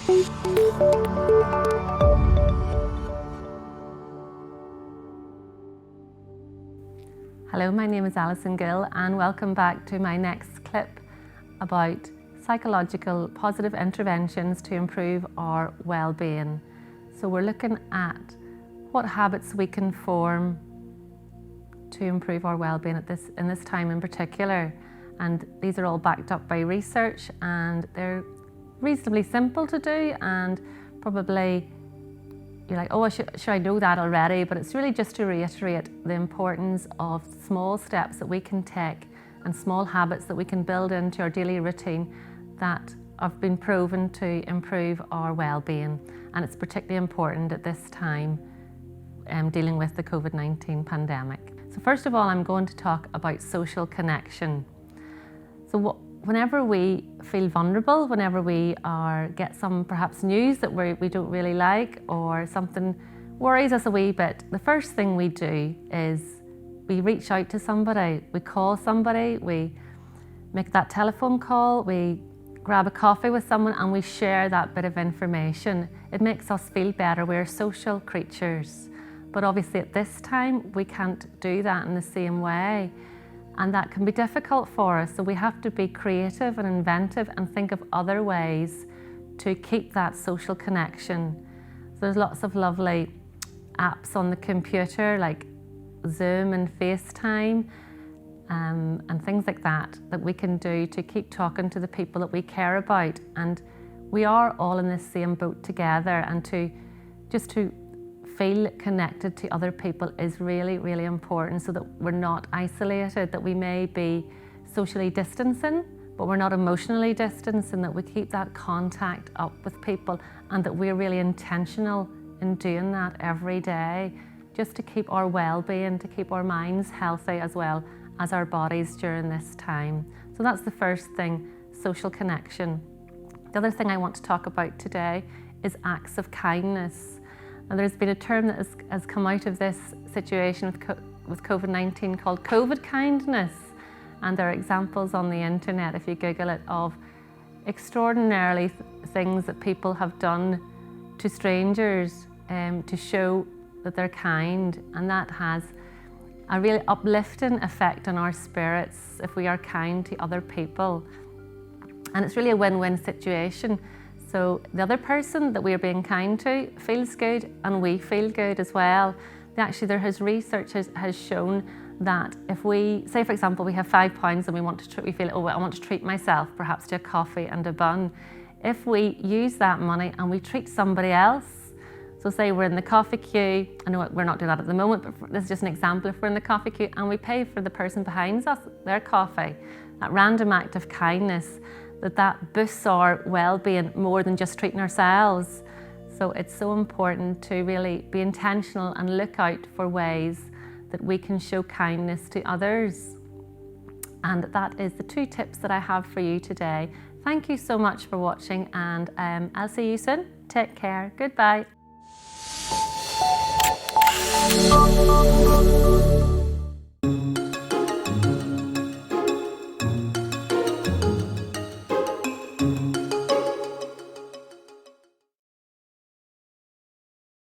Hello, my name is Alison Gill and welcome back to my next clip about psychological positive interventions to improve our well-being. So we're looking at what habits we can form to improve our well-being in this time in particular. And these are all backed up by research and they're reasonably simple to do, and probably you're like, oh, should I know that already? But it's really just to reiterate the importance of small steps that we can take and small habits that we can build into our daily routine that have been proven to improve our well-being. And it's particularly important at this time dealing with the COVID-19 pandemic. So first of all, I'm going to talk about social connection. So whenever we feel vulnerable, whenever we get some perhaps news that we don't really like or something worries us a wee bit, the first thing we do is we reach out to somebody, we call somebody, we make that telephone call, we grab a coffee with someone and we share that bit of information. It makes us feel better. We're social creatures. But obviously at this time, we can't do that in the same way. And that can be difficult for us. So we have to be creative and inventive and think of other ways to keep that social connection. So there's lots of lovely apps on the computer like Zoom and FaceTime and things like that we can do to keep talking to the people that we care about. And we are all in the same boat together, and to feel connected to other people is really, really important so that we're not isolated, that we may be socially distancing, but we're not emotionally distancing, that we keep that contact up with people and that we're really intentional in doing that every day, just to keep our well-being, to keep our minds healthy as well as our bodies during this time. So that's the first thing, social connection. The other thing I want to talk about today is acts of kindness. And there's been a term that has come out of this situation with COVID-19 called COVID kindness. And there are examples on the internet, if you Google it, of extraordinarily things that people have done to strangers to show that they're kind. And that has a really uplifting effect on our spirits if we are kind to other people. And it's really a win-win situation. So the other person that we're being kind to feels good and we feel good as well. Actually, research has shown that if we, say for example, we have £5 and we feel, oh, I want to treat myself, perhaps to a coffee and a bun. If we use that money and we treat somebody else, so say we're in the coffee queue, I know we're not doing that at the moment, but this is just an example. If we're in the coffee queue and we pay for the person behind us, their coffee, that random act of kindness, that boosts our well-being more than just treating ourselves. So it's so important to really be intentional and look out for ways that we can show kindness to others. And that is the 2 tips that I have for you today. Thank you so much for watching, and I'll see you soon. Take care. Goodbye.